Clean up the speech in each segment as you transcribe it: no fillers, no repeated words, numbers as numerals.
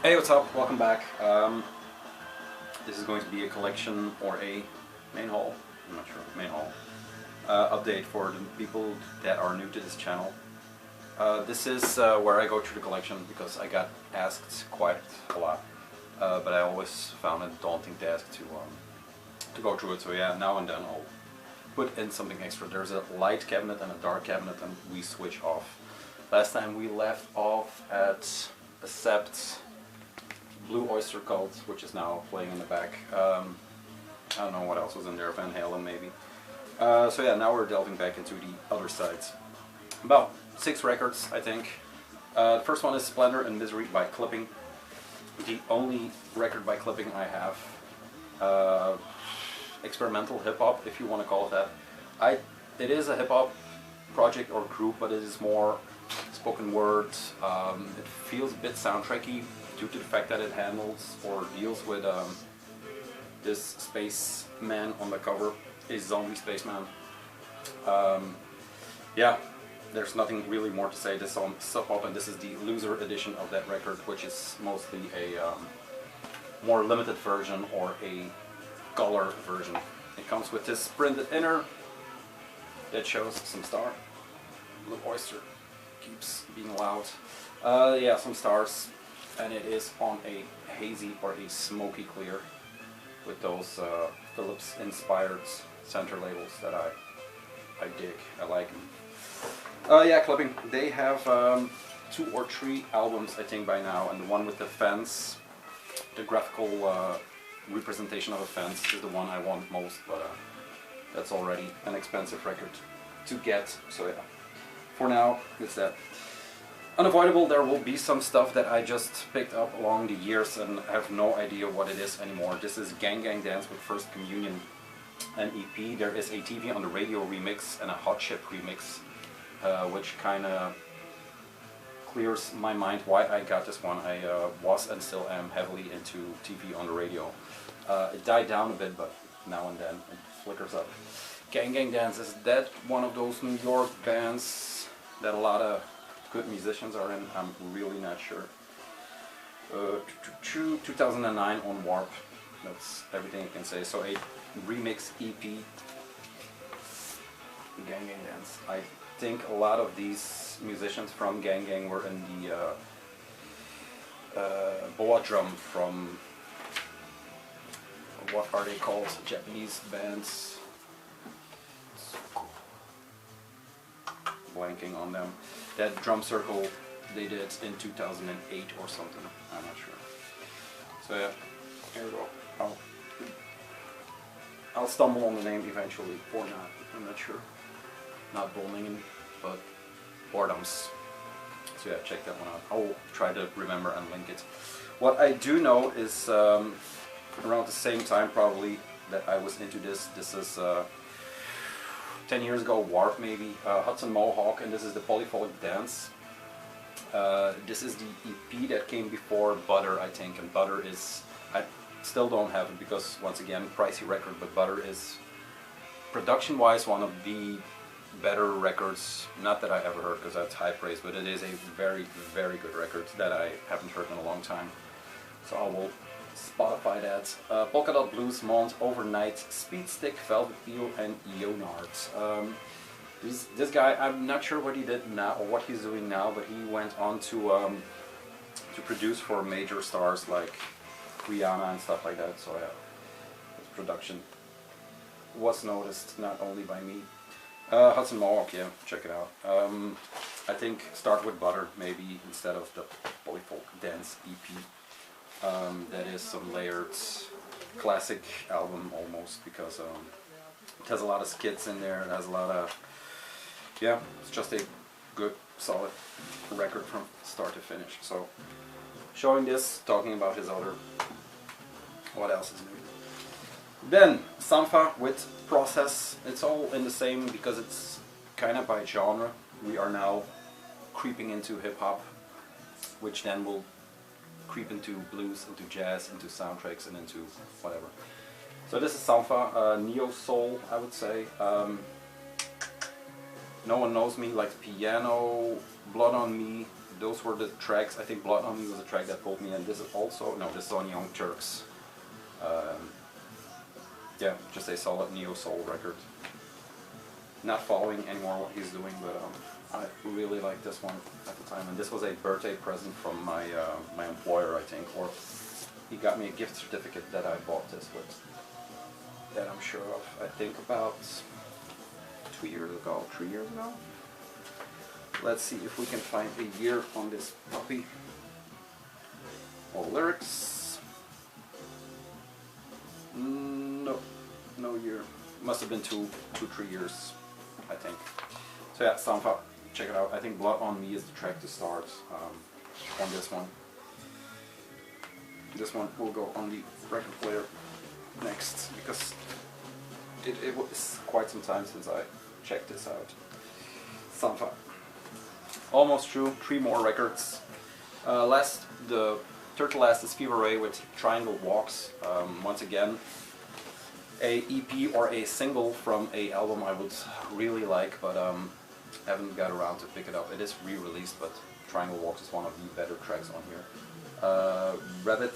Hey, what's up? Welcome back. This is going to be a collection or a main haul, I'm not sure, main haul, update for the people that are new to this channel. This is where I go through the collection because I got asked quite a lot, but I always found it a daunting task to go through it, so yeah, now and then I'll put in something extra. There's a light cabinet and a dark cabinet and we switch off. Last time we left off at Accept Blue Oyster Cult, which is now playing in the back. I don't know what else was in there, Van Halen maybe. So yeah, now we're delving back into the other sides. About 6 records, I think. The first one is Splendor and Misery by Clipping. The only record by Clipping I have. Experimental hip-hop, if you want to call it that. It is a hip-hop project or group, but it is more spoken word. It feels a bit soundtracky due to the fact that it handles or deals with this spaceman on the cover, a zombie spaceman. Yeah, there's nothing really more to say. This on Sub Pop, and this is the loser edition of that record, which is mostly a more limited version or a color version. It comes with this printed inner that shows some star. Blue Oyster keeps being loud. Yeah, some stars, and it is on a hazy or a smoky clear with those Philips inspired center labels that I dig. I like them. Yeah, Clipping. They have 2 or 3 albums, I think, by now, and the one with the fence, the graphical representation of a fence, is the one I want most, but that's already an expensive record to get, so yeah. For now, it's that. Unavoidable, there will be some stuff that I just picked up along the years and have no idea what it is anymore. This is Gang Gang Dance with First Communion, an EP. There is a TV on the Radio remix and a Hot Chip remix, which kind of clears my mind why I got this one. I was and still am heavily into TV on the radio. It died down a bit, but now and then it flickers up. Gang Gang Dance, is that one of those New York bands that a lot of good musicians are in? I'm really not sure. 2009 on Warp. That's everything I can say. So a remix EP. Gang Gang Dance. I think a lot of these musicians from Gang Gang were in the Boa Drum from, what are they called? Japanese bands. Blanking on them. That drum circle they did in 2008 or something. I'm not sure. So yeah, here we go. I'll stumble on the name eventually, or not. I'm not sure. Not Bolningen, but Boredoms. So yeah, check that one out. I'll try to remember and link it. What I do know is around the same time probably that I was into this. This is 10 years ago, Warp maybe, Hudson Mohawk, and this is the Polyphonic Dance. This is the EP that came before Butter, I think, and Butter is, I still don't have it because, once again, pricey record, but Butter is, production-wise, one of the better records, not that I ever heard because that's high praise, but it is a very, very good record that I haven't heard in a long time. So I will Spotify that. Polka Dot Blues, Mont, Overnight, Speed Stick, Velvet Peel, and Leonard. This guy, I'm not sure what he did now or what he's doing now, but he went on to produce for major stars like Rihanna and stuff like that. So yeah, his production was noticed not only by me. Hudson Mohawk, yeah, check it out. I think start with Butter maybe instead of the Polyphonic Dance EP. That is some layered classic album almost, because it has a lot of skits in there, it has a lot of, yeah, it's just a good solid record from start to finish. So showing this, talking about his other, what else is new? Then Sampha with Process. It's all in the same because it's kind of by genre. We are now creeping into hip hop, which then will creep into blues, into jazz, into soundtracks, and into whatever. So this is Sampha, neo soul, I would say. No One Knows Me, like Piano, Blood on Me, those were the tracks. I think Blood on Me was a track that pulled me in. This is also, no, this is on Young Turks. Yeah, just a solid neo-soul record. Not following anymore what he's doing, but I really liked this one at the time. And this was a birthday present from my my employer, I think, or he got me a gift certificate that I bought this with. That I'm sure of. I think about 2 years ago, 3 years ago. Let's see if we can find a year on this puppy. All lyrics. No, no year. Must have been 3 years, I think. So yeah, SoundCloud, check it out. I think Blood on Me is the track to start on this one. This one will go on the record player next, because it was quite some time since I checked this out. SoundCloud. Almost through, 3 more records. The third to last is Fever Ray with Triangle Walks. Once again, a EP or a single from a album I would really like, but haven't got around to pick it up. It is re-released, but Triangle Walks is one of the better tracks on here. Rabbit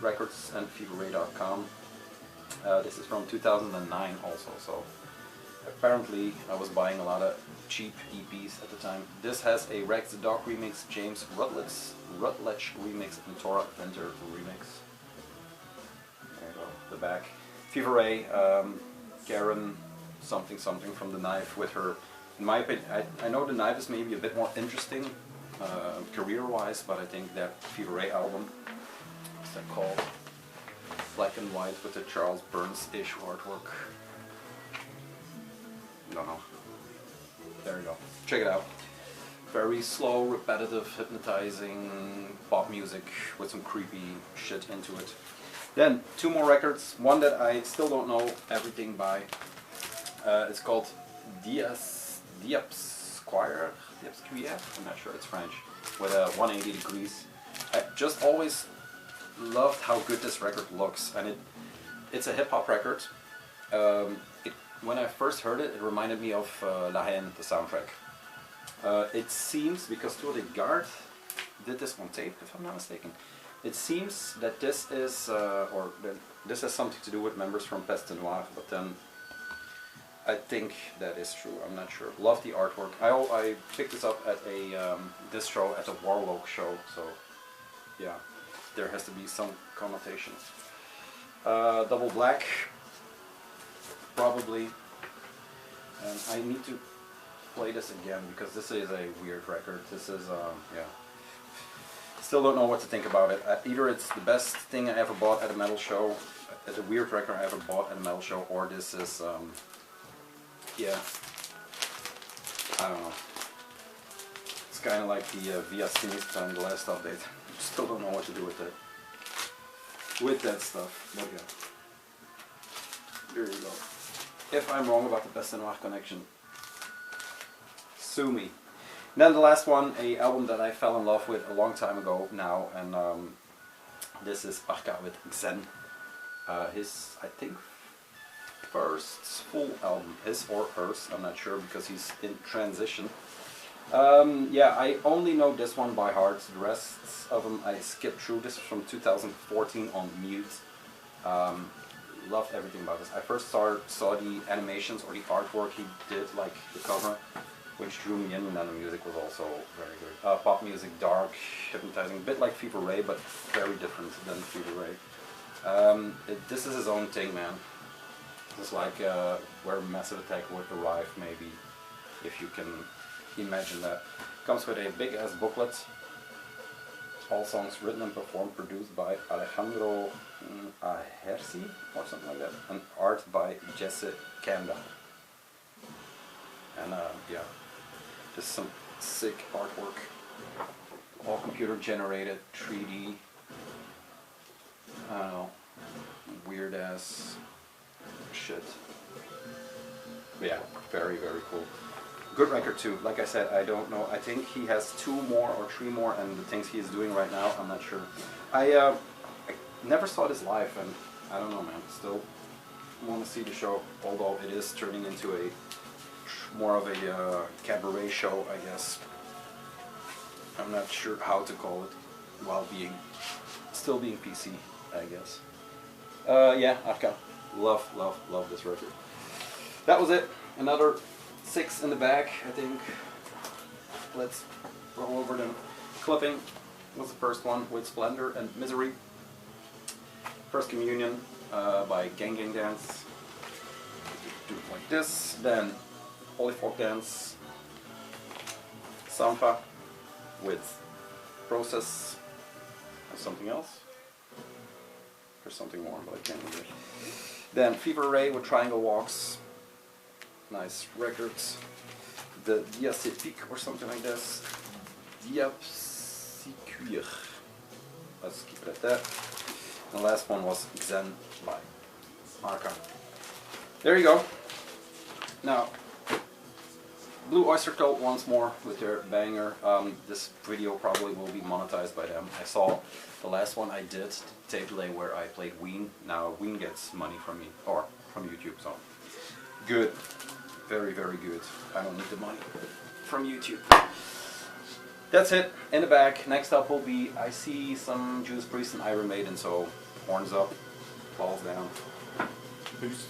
Records and FeverRay.com. This is from 2009 also, so apparently I was buying a lot of cheap EPs at the time. This has a Rex the Dog remix, James Rutledge remix, and Tora Venter remix. There you go, the back. Fever Ray, Karen something from The Knife with her, in my opinion, I know The Knife is maybe a bit more interesting career-wise, but I think that Fever Ray album, what's that called? Black and White with the Charles Burns-ish artwork. Don't know. There you go. Check it out. Very slow, repetitive, hypnotizing pop music with some creepy shit into it. Then 2 more records. One that I still don't know everything by. It's called Ep.X. I'm not sure, it's French. With a 180 degrees. I just always loved how good this record looks, and it's a hip hop record. When I first heard it, it reminded me of La Haine, the soundtrack. It seems, because Tour de Garde did this on tape, if I'm not mistaken, it seems that this is, this has something to do with members from Peste Noire, but then I think that is true, I'm not sure. Love the artwork. I picked this up at a distro at a Warlock show, so yeah, there has to be some connotation. Double Black, probably, and I need to play this again because this is a weird record. This is, yeah, still don't know what to think about it. Either it's the best thing I ever bought at a metal show, it's a weird record I ever bought at a metal show, or this is, yeah, I don't know. It's kind of like the Via Sinistra in the last update. Still don't know what to do with it. With that stuff, but yeah. There you go. If I'm wrong about the Peste Noire connection, sue me. Then the last one, a album that I fell in love with a long time ago now, and this is Arca with Xen. His, I think, first full album, his or hers, I'm not sure because he's in transition. Yeah, I only know this one by heart. The rest of them I skipped through. This is from 2014 on Mute. Loved everything about this. I first saw the animations or the artwork he did, like the cover, which drew me in, and then the music was also very good. Pop music, dark, hypnotizing, a bit like Fever Ray, but very different than Fever Ray. This is his own thing, man. It's like where Massive Attack would arrive, maybe, if you can imagine that. Comes with a big ass booklet. All songs written and performed, produced by Alejandro Ahersi or something like that, and art by Jesse Kanda. And yeah, just some sick artwork. All computer generated, 3D. I don't know, weird ass shit. But yeah, very, very cool. Good record too. Like I said, I don't know. I think he has 2 more or 3 more, and the things he is doing right now, I'm not sure. I never saw this live, and I don't know, man. Still want to see the show, although it is turning into a more of a cabaret show, I guess. I'm not sure how to call it while still being PC, I guess. Yeah, Arca. Love this record. That was it. Another 6 in the back, I think. Let's roll over them. Clipping was the first one with Splendor and Misery. First Communion by Gang Gang Dance. Do it like this. Then Holy Folk Dance. Sampa with Process. And something else. There's something more, but I can't remember it. Then Fever Ray with Triangle Walks. Nice records. The Diacetique or something like this. Diapsicuir. Let's keep it at that. The last one was Xen by Arca. There you go. Now, Blue Oyster Cult once more with their banger. This video probably will be monetized by them. I saw the last one I did, tape delay, where I played Ween. Now Ween gets money from me, or from YouTube, so good. Very, very good. I don't need the money from YouTube. That's it. In the back. Next up will be, I see some Judas Priest and Iron Maiden, so horns up, balls down. Peace.